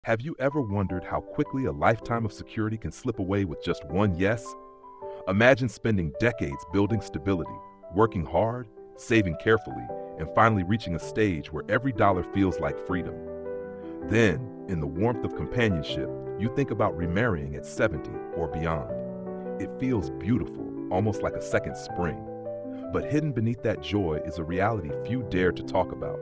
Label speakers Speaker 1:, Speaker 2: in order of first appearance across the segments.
Speaker 1: Have you ever wondered how quickly a lifetime of security can slip away with just one yes? Imagine spending decades building stability, working hard, saving carefully, and finally reaching a stage where every dollar feels like freedom. Then, in the warmth of companionship, you think about remarrying at 70 or beyond. It feels beautiful, almost like a second spring. But hidden beneath that joy is a reality few dare to talk about.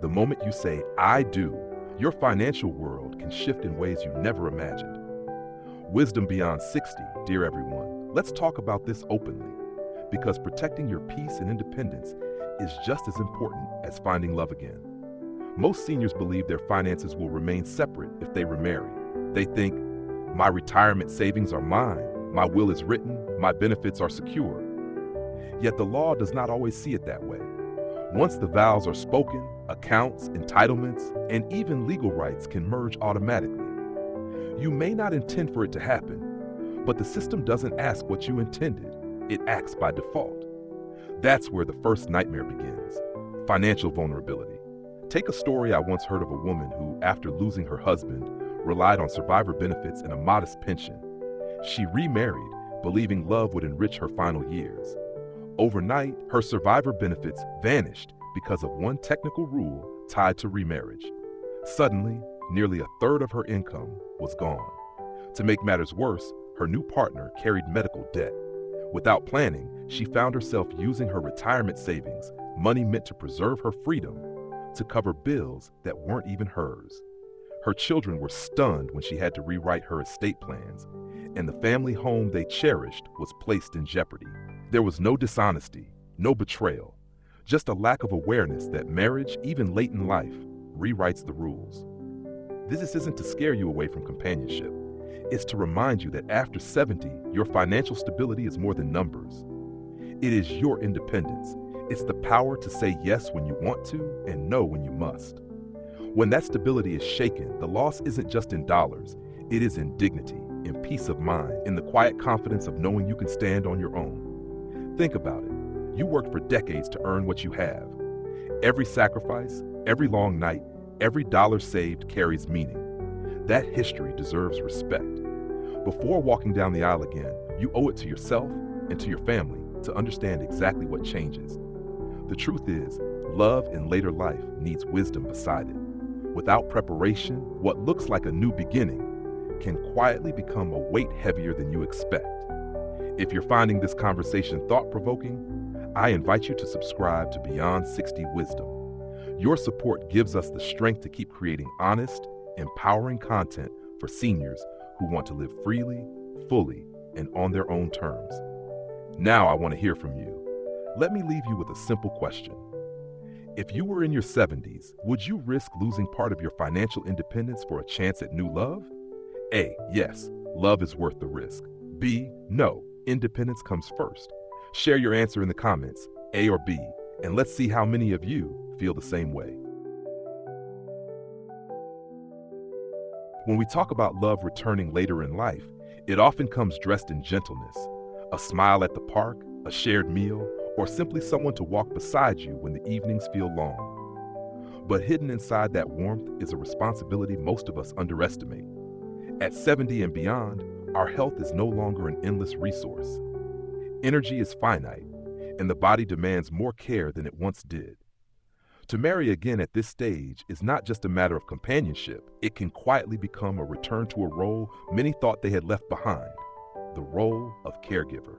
Speaker 1: The moment you say, "I do," your financial world can shift in ways you never imagined. Wisdom beyond 60, dear everyone. Let's talk about this openly, because protecting your peace and independence is just as important as finding love again. Most seniors believe their finances will remain separate if they remarry. They think, my retirement savings are mine, my will is written, my benefits are secure. Yet the law does not always see it that way. Once the vows are spoken, accounts, entitlements, and even legal rights can merge automatically. You may not intend for it to happen, but the system doesn't ask what you intended. It acts by default. That's where the first nightmare begins: financial vulnerability. Take a story I once heard of a woman who, after losing her husband, relied on survivor benefits and a modest pension. She remarried, believing love would enrich her final years. Overnight, her survivor benefits vanished because of one technical rule tied to remarriage. Suddenly, nearly a third of her income was gone. To make matters worse, her new partner carried medical debt. Without planning, she found herself using her retirement savings, money meant to preserve her freedom, to cover bills that weren't even hers. Her children were stunned when she had to rewrite her estate plans, and the family home they cherished was placed in jeopardy. There was no dishonesty, no betrayal, just a lack of awareness that marriage, even late in life, rewrites the rules. This isn't to scare you away from companionship. It's to remind you that after 70, your financial stability is more than numbers. It is your independence. It's the power to say yes when you want to and no when you must. When that stability is shaken, the loss isn't just in dollars. It is in dignity, in peace of mind, in the quiet confidence of knowing you can stand on your own. Think about it. You worked for decades to earn what you have. Every sacrifice, every long night, every dollar saved carries meaning. That history deserves respect. Before walking down the aisle again, you owe it to yourself and to your family to understand exactly what changes. The truth is, love in later life needs wisdom beside it. Without preparation, what looks like a new beginning can quietly become a weight heavier than you expect. If you're finding this conversation thought-provoking, I invite you to subscribe to Beyond 60 Wisdom. Your support gives us the strength to keep creating honest, empowering content for seniors who want to live freely, fully, and on their own terms. Now I want to hear from you. Let me leave you with a simple question. If you were in your 70s, would you risk losing part of your financial independence for a chance at new love? A, yes, love is worth the risk. B, no, independence comes first. Share your answer in the comments, A or B, and let's see how many of you feel the same way. When we talk about love returning later in life, it often comes dressed in gentleness. A smile at the park, a shared meal, or simply someone to walk beside you when the evenings feel long. But hidden inside that warmth is a responsibility most of us underestimate. At 70 and beyond, our health is no longer an endless resource. Energy is finite, and the body demands more care than it once did. To marry again at this stage is not just a matter of companionship. It can quietly become a return to a role many thought they had left behind, the role of caregiver.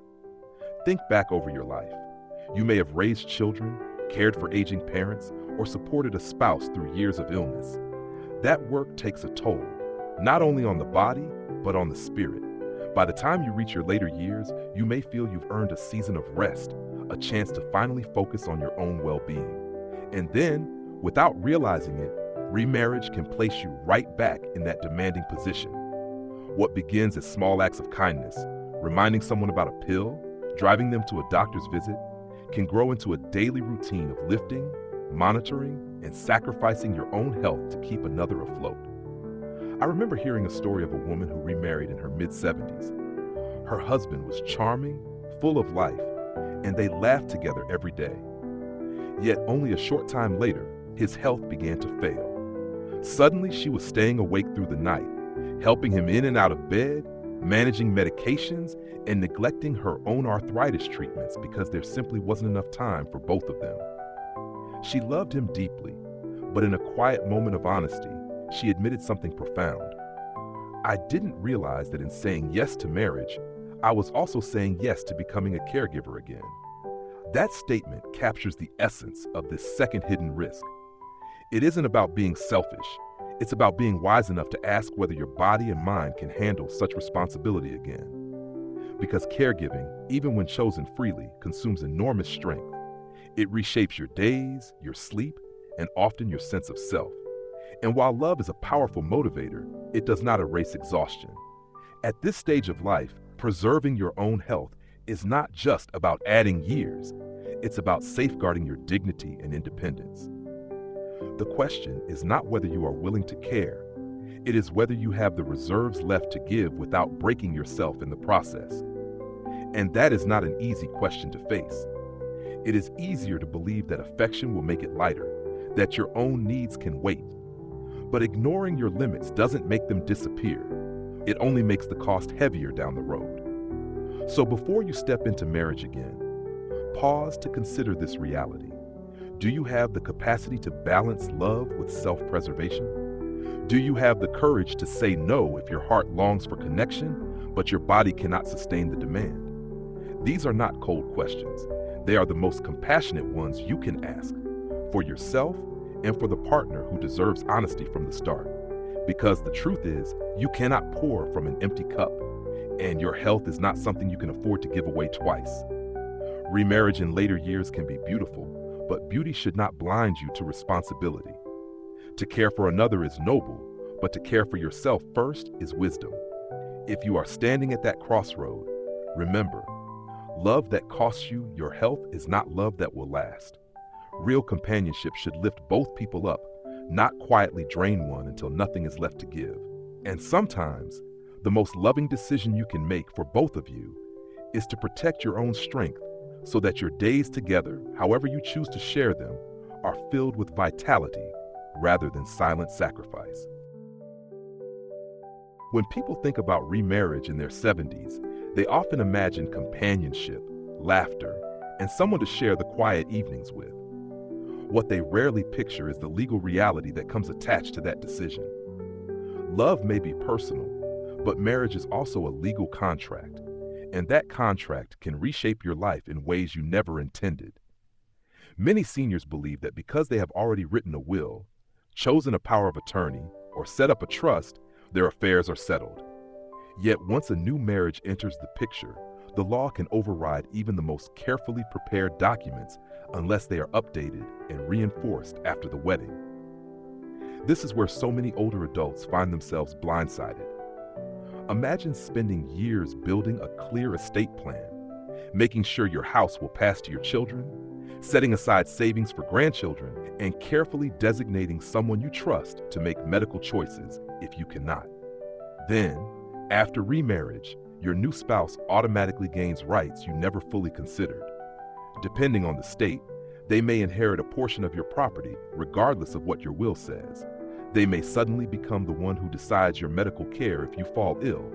Speaker 1: Think back over your life. You may have raised children, cared for aging parents, or supported a spouse through years of illness. That work takes a toll, not only on the body, but on the spirit. By the time you reach your later years, you may feel you've earned a season of rest, a chance to finally focus on your own well-being. And then, without realizing it, remarriage can place you right back in that demanding position. What begins as small acts of kindness, reminding someone about a pill, driving them to a doctor's visit, can grow into a daily routine of lifting, monitoring, and sacrificing your own health to keep another afloat. I remember hearing a story of a woman who remarried in her mid-70s. Her husband was charming, full of life, and they laughed together every day. Yet only a short time later, his health began to fail. Suddenly, she was staying awake through the night, helping him in and out of bed, managing medications, and neglecting her own arthritis treatments because there simply wasn't enough time for both of them. She loved him deeply, but in a quiet moment of honesty, she admitted something profound. I didn't realize that in saying yes to marriage, I was also saying yes to becoming a caregiver again. That statement captures the essence of this second hidden risk. It isn't about being selfish. It's about being wise enough to ask whether your body and mind can handle such responsibility again. Because caregiving, even when chosen freely, consumes enormous strength. It reshapes your days, your sleep, and often your sense of self. And while love is a powerful motivator, it does not erase exhaustion. At this stage of life, preserving your own health is not just about adding years. It's about safeguarding your dignity and independence. The question is not whether you are willing to care. It is whether you have the reserves left to give without breaking yourself in the process. And that is not an easy question to face. It is easier to believe that affection will make it lighter, that your own needs can wait. But ignoring your limits doesn't make them disappear. It only makes the cost heavier down the road. So before you step into marriage again, pause to consider this reality. Do you have the capacity to balance love with self-preservation? Do you have the courage to say no if your heart longs for connection, but your body cannot sustain the demand? These are not cold questions. They are the most compassionate ones you can ask, for yourself and for the partner who deserves honesty from the start. Because the truth is, you cannot pour from an empty cup, and your health is not something you can afford to give away twice. Remarriage in later years can be beautiful, but beauty should not blind you to responsibility. To care for another is noble, but to care for yourself first is wisdom. If you are standing at that crossroad, remember, love that costs you your health is not love that will last. Real companionship should lift both people up, not quietly drain one until nothing is left to give. And sometimes, the most loving decision you can make for both of you is to protect your own strength so that your days together, however you choose to share them, are filled with vitality rather than silent sacrifice. When people think about remarriage in their 70s, they often imagine companionship, laughter, and someone to share the quiet evenings with. What they rarely picture is the legal reality that comes attached to that decision. Love may be personal, but marriage is also a legal contract, and that contract can reshape your life in ways you never intended. Many seniors believe that because they have already written a will, chosen a power of attorney, or set up a trust, their affairs are settled. Yet once a new marriage enters the picture, the law can override even the most carefully prepared documents unless they are updated and reinforced after the wedding. This is where so many older adults find themselves blindsided. Imagine spending years building a clear estate plan, making sure your house will pass to your children, setting aside savings for grandchildren, and carefully designating someone you trust to make medical choices if you cannot. Then, after remarriage, your new spouse automatically gains rights you never fully considered. Depending on the state, they may inherit a portion of your property regardless of what your will says. They may suddenly become the one who decides your medical care if you fall ill,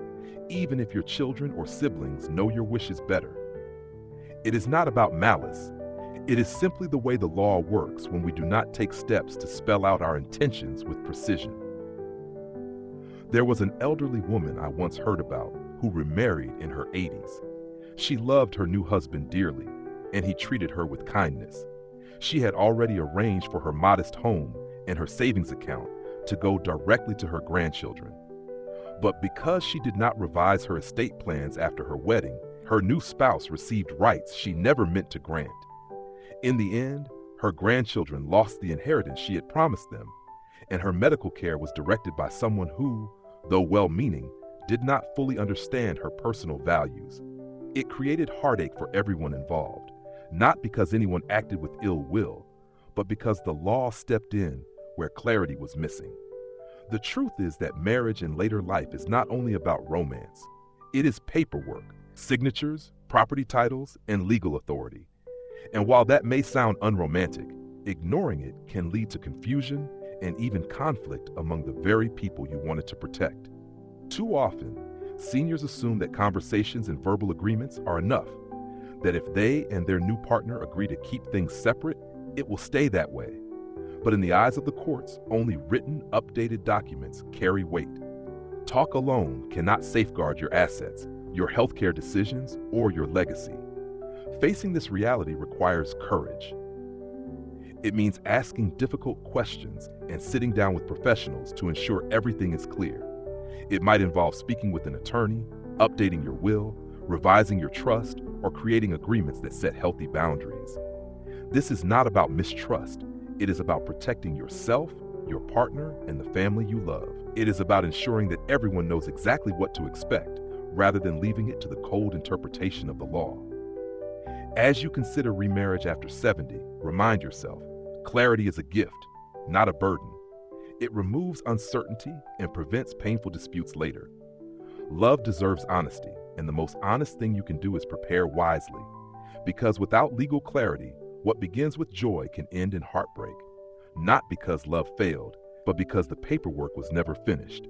Speaker 1: even if your children or siblings know your wishes better. It is not about malice. It is simply the way the law works when we do not take steps to spell out our intentions with precision. There was an elderly woman I once heard about who remarried in her 80s. She loved her new husband dearly, and he treated her with kindness. She had already arranged for her modest home and her savings account to go directly to her grandchildren. But because she did not revise her estate plans after her wedding, her new spouse received rights she never meant to grant. In the end, her grandchildren lost the inheritance she had promised them, and her medical care was directed by someone who, though well-meaning, did not fully understand her personal values. It created heartache for everyone involved, not because anyone acted with ill will, but because the law stepped in where clarity was missing. The truth is that marriage in later life is not only about romance. It is paperwork, signatures, property titles, and legal authority. And while that may sound unromantic, ignoring it can lead to confusion and even conflict among the very people you wanted to protect. Too often, seniors assume that conversations and verbal agreements are enough, that if they and their new partner agree to keep things separate, it will stay that way. But in the eyes of the courts, only written, updated documents carry weight. Talk alone cannot safeguard your assets, your healthcare decisions, or your legacy. Facing this reality requires courage. It means asking difficult questions and sitting down with professionals to ensure everything is clear. It might involve speaking with an attorney, updating your will, revising your trust, or creating agreements that set healthy boundaries. This is not about mistrust. It is about protecting yourself, your partner, and the family you love. It is about ensuring that everyone knows exactly what to expect, rather than leaving it to the cold interpretation of the law. As you consider remarriage after 70, remind yourself, clarity is a gift, not a burden. It removes uncertainty and prevents painful disputes later. Love deserves honesty, and the most honest thing you can do is prepare wisely. Because without legal clarity, what begins with joy can end in heartbreak. Not because love failed, but because the paperwork was never finished.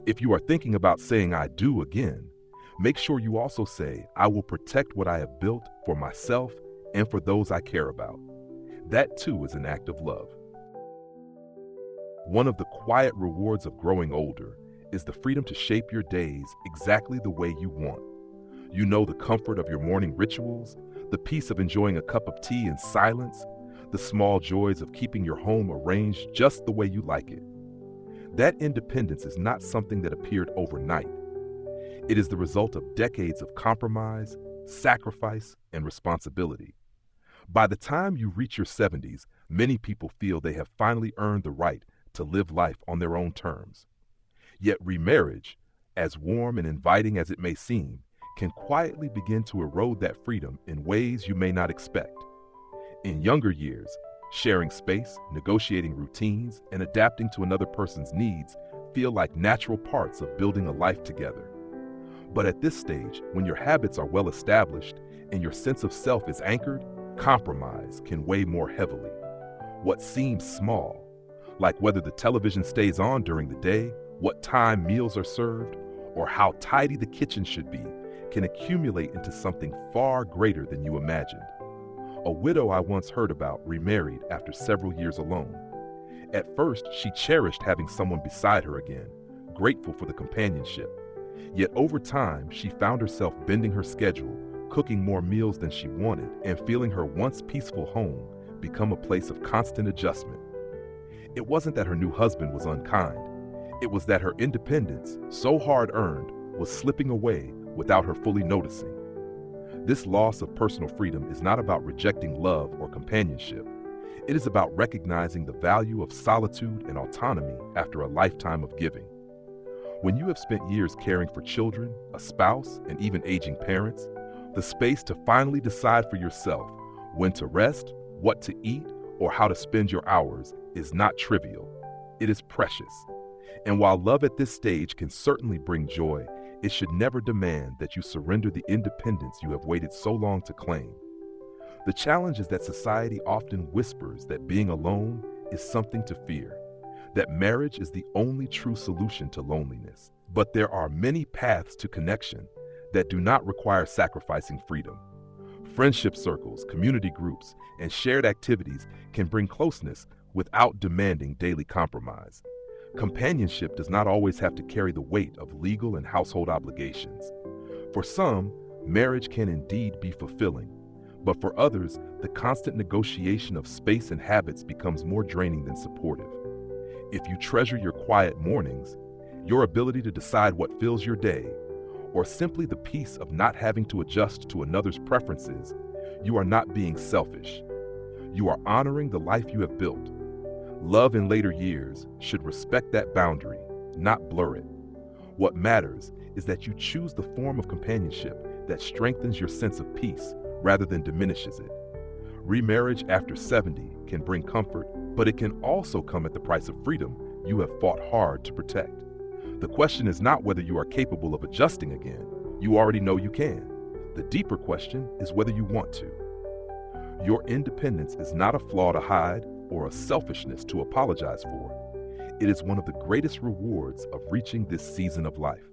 Speaker 1: If you are thinking about saying "I do" again, make sure you also say, "I will protect what I have built for myself and for those I care about." That too is an act of love. One of the quiet rewards of growing older is the freedom to shape your days exactly the way you want. You know the comfort of your morning rituals, the peace of enjoying a cup of tea in silence, the small joys of keeping your home arranged just the way you like it. That independence is not something that appeared overnight. It is the result of decades of compromise, sacrifice, and responsibility. By the time you reach your 70s, many people feel they have finally earned the right to live life on their own terms. Yet remarriage, as warm and inviting as it may seem, can quietly begin to erode that freedom in ways you may not expect. In younger years, sharing space, negotiating routines, and adapting to another person's needs feel like natural parts of building a life together. But at this stage, when your habits are well established and your sense of self is anchored, compromise can weigh more heavily. What seems small, like whether the television stays on during the day, what time meals are served, or how tidy the kitchen should be, can accumulate into something far greater than you imagined. A widow I once heard about remarried after several years alone. At first, she cherished having someone beside her again, grateful for the companionship. Yet over time, she found herself bending her schedule, cooking more meals than she wanted, and feeling her once peaceful home become a place of constant adjustment. It wasn't that her new husband was unkind. It was that her independence, so hard-earned, was slipping away without her fully noticing. This loss of personal freedom is not about rejecting love or companionship. It is about recognizing the value of solitude and autonomy after a lifetime of giving. When you have spent years caring for children, a spouse, and even aging parents, the space to finally decide for yourself when to rest, what to eat, or how to spend your hours is not trivial. It is precious. And while love at this stage can certainly bring joy, it should never demand that you surrender the independence you have waited so long to claim. The challenge is that society often whispers that being alone is something to fear, that marriage is the only true solution to loneliness. But there are many paths to connection that do not require sacrificing freedom. Friendship circles, community groups, and shared activities can bring closeness without demanding daily compromise. Companionship does not always have to carry the weight of legal and household obligations. For some, marriage can indeed be fulfilling, but for others, the constant negotiation of space and habits becomes more draining than supportive. If you treasure your quiet mornings, your ability to decide what fills your day, or simply the peace of not having to adjust to another's preferences, you are not being selfish. You are honoring the life you have built. Love in later years should respect that boundary, not blur it. What matters is that you choose the form of companionship that strengthens your sense of peace rather than diminishes it. Remarriage after 70 can bring comfort, but it can also come at the price of freedom you have fought hard to protect. The question is not whether you are capable of adjusting again. You already know you can. The deeper question is whether you want to. Your independence is not a flaw to hide or a selfishness to apologize for. It is one of the greatest rewards of reaching this season of life.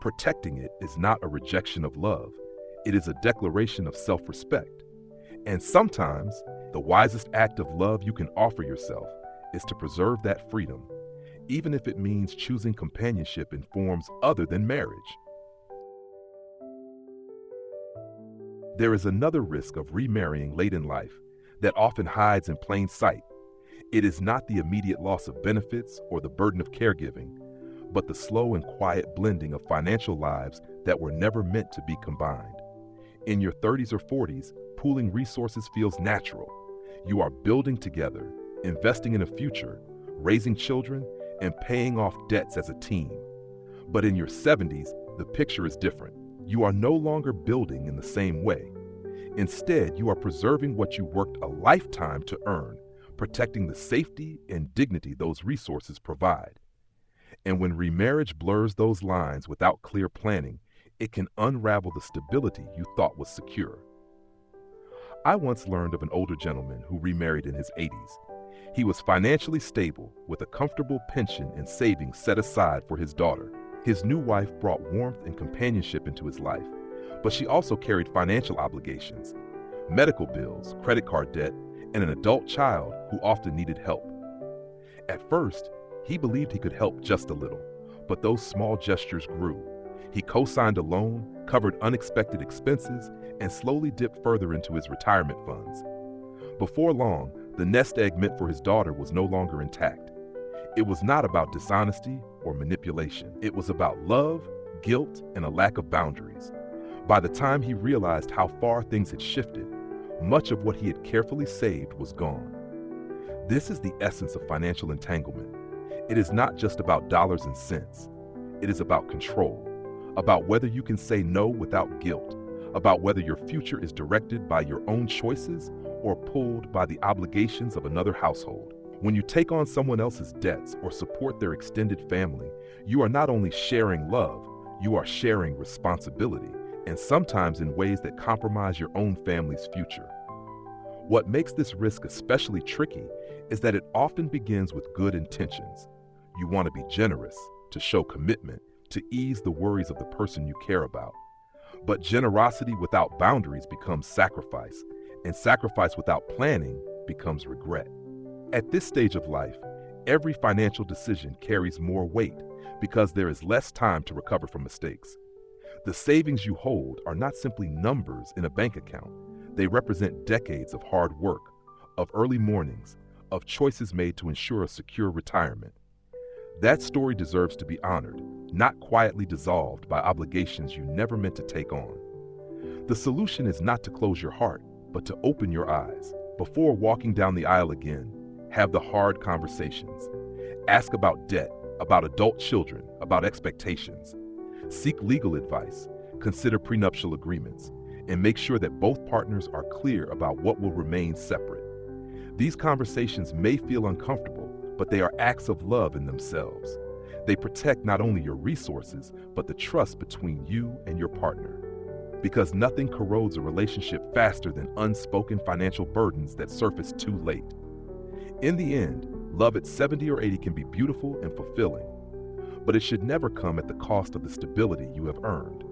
Speaker 1: Protecting it is not a rejection of love, it is a declaration of self-respect. And sometimes, the wisest act of love you can offer yourself is to preserve that freedom, even if it means choosing companionship in forms other than marriage. There is another risk of remarrying late in life that often hides in plain sight. It is not the immediate loss of benefits or the burden of caregiving, but the slow and quiet blending of financial lives that were never meant to be combined. In your 30s or 40s, pooling resources feels natural. You are building together, investing in a future, raising children, and paying off debts as a team. But in your 70s, the picture is different. You are no longer building in the same way. Instead, you are preserving what you worked a lifetime to earn, protecting the safety and dignity those resources provide. And when remarriage blurs those lines without clear planning, it can unravel the stability you thought was secure. I once learned of an older gentleman who remarried in his 80s. He was financially stable with a comfortable pension and savings set aside for his daughter. His new wife brought warmth and companionship into his life, but she also carried financial obligations, medical bills, credit card debt, and an adult child who often needed help. At first, he believed he could help just a little, but those small gestures grew. He co-signed a loan, covered unexpected expenses, and slowly dipped further into his retirement funds. Before long, the nest egg meant for his daughter was no longer intact. It was not about dishonesty or manipulation. It was about love, guilt, and a lack of boundaries. By the time he realized how far things had shifted, much of what he had carefully saved was gone. This is the essence of financial entanglement. It is not just about dollars and cents. It is about control, about whether you can say no without guilt, about whether your future is directed by your own choices or pulled by the obligations of another household. When you take on someone else's debts or support their extended family, you are not only sharing love, you are sharing responsibility, and sometimes in ways that compromise your own family's future. What makes this risk especially tricky is that it often begins with good intentions. You want to be generous, to show commitment, to ease the worries of the person you care about. But generosity without boundaries becomes sacrifice, and sacrifice without planning becomes regret. At this stage of life, every financial decision carries more weight because there is less time to recover from mistakes. The savings you hold are not simply numbers in a bank account. They represent decades of hard work, of early mornings, of choices made to ensure a secure retirement. That story deserves to be honored, not quietly dissolved by obligations you never meant to take on. The solution is not to close your heart, but to open your eyes. Before walking down the aisle again, have the hard conversations. Ask about debt, about adult children, about expectations. Seek legal advice, consider prenuptial agreements, and make sure that both partners are clear about what will remain separate. These conversations may feel uncomfortable, but they are acts of love in themselves. They protect not only your resources, but the trust between you and your partner. Because nothing corrodes a relationship faster than unspoken financial burdens that surface too late. In the end, love at 70 or 80 can be beautiful and fulfilling, but it should never come at the cost of the stability you have earned.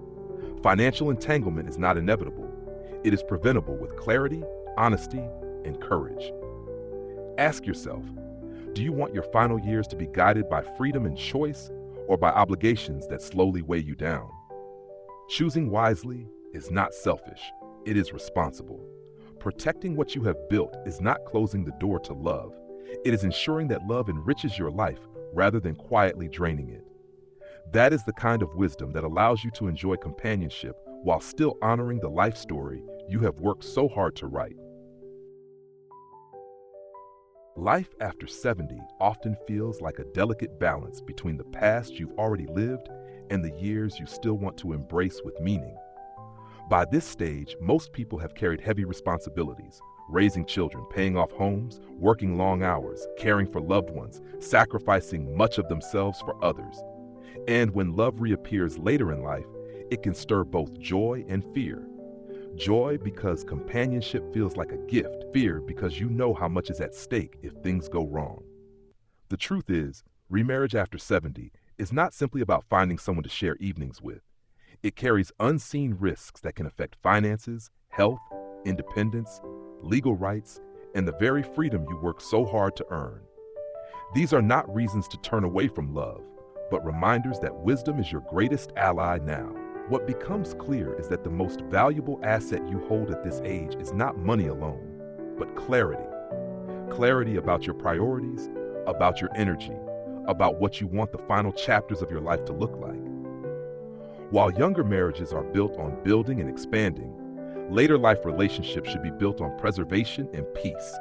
Speaker 1: Financial entanglement is not inevitable. It is preventable with clarity, honesty, and courage. Ask yourself, do you want your final years to be guided by freedom and choice, or by obligations that slowly weigh you down? Choosing wisely is not selfish, it is responsible. Protecting what you have built is not closing the door to love. It is ensuring that love enriches your life rather than quietly draining it. That is the kind of wisdom that allows you to enjoy companionship while still honoring the life story you have worked so hard to write. Life after 70 often feels like a delicate balance between the past you've already lived and the years you still want to embrace with meaning. By this stage, most people have carried heavy responsibilities, raising children, paying off homes, working long hours, caring for loved ones, sacrificing much of themselves for others. And when love reappears later in life, it can stir both joy and fear. Joy because companionship feels like a gift, fear because you know how much is at stake if things go wrong. The truth is, Remarriage after 70 is not simply about finding someone to share evenings with. It carries unseen risks that can affect finances, health, independence, legal rights, and the very freedom you work so hard to earn. These are not reasons to turn away from love, but reminders that wisdom is your greatest ally now. What becomes clear is that the most valuable asset you hold at this age is not money alone, but clarity. Clarity about your priorities, about your energy, about what you want the final chapters of your life to look like. While younger marriages are built on building and expanding, later life relationships should be built on preservation and peace.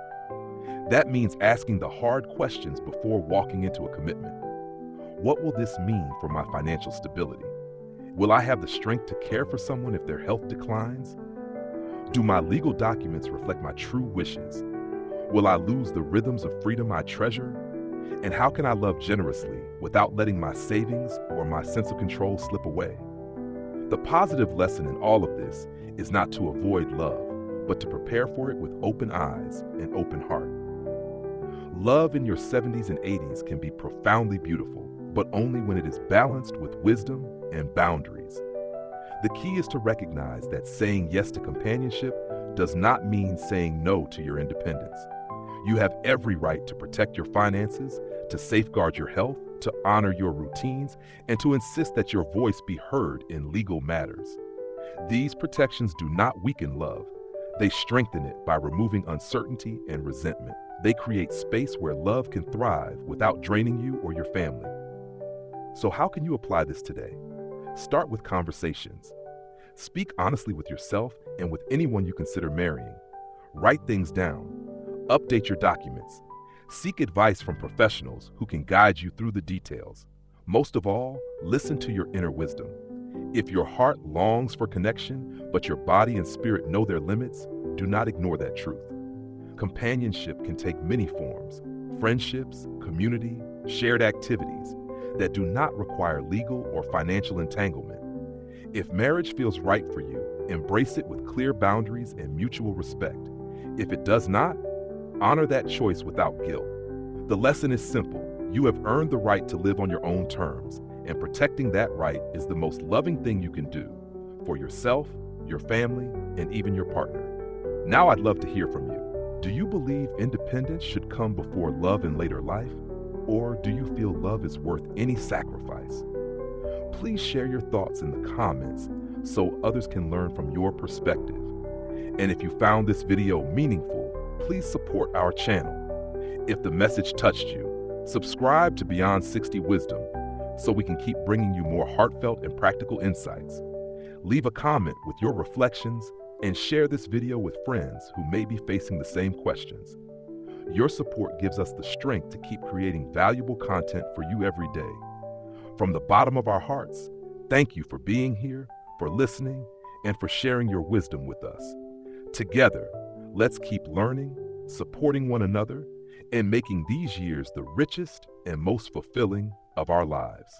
Speaker 1: That means asking the hard questions before walking into a commitment. What will this mean for my financial stability? Will I have the strength to care for someone if their health declines? Do my legal documents reflect my true wishes? Will I lose the rhythms of freedom I treasure? And how can I love generously without letting my savings or my sense of control slip away? The positive lesson in all of this is not to avoid love, but to prepare for it with open eyes and open heart. Love in your 70s and 80s can be profoundly beautiful, but only when it is balanced with wisdom and boundaries. The key is to recognize that saying yes to companionship does not mean saying no to your independence. You have every right to protect your finances, to safeguard your health, to honor your routines, and to insist that your voice be heard in legal matters. These protections do not weaken love. They strengthen it by removing uncertainty and resentment. They create space where love can thrive without draining you or your family. So how can you apply this today? Start with conversations. Speak honestly with yourself and with anyone you consider marrying. Write things down. Update your documents. Seek advice from professionals who can guide you through the details. Most of all, listen to your inner wisdom. If your heart longs for connection, but your body and spirit know their limits, do not ignore that truth. Companionship can take many forms: friendships, community, shared activities that do not require legal or financial entanglement. If marriage feels right for you, embrace it with clear boundaries and mutual respect. If it does not, honor that choice without guilt. The lesson is simple. You have earned the right to live on your own terms, and protecting that right is the most loving thing you can do for yourself, your family, and even your partner. Now I'd love to hear from you. Do you believe independence should come before love in later life? Or do you feel love is worth any sacrifice? Please share your thoughts in the comments so others can learn from your perspective. And if you found this video meaningful, please support our channel. If the message touched you, subscribe to Beyond 60 Wisdom so we can keep bringing you more heartfelt and practical insights. Leave a comment with your reflections and share this video with friends who may be facing the same questions. Your support gives us the strength to keep creating valuable content for you every day. From the bottom of our hearts, thank you for being here, for listening, and for sharing your wisdom with us. Together, let's keep learning, supporting one another, and making these years the richest and most fulfilling of our lives.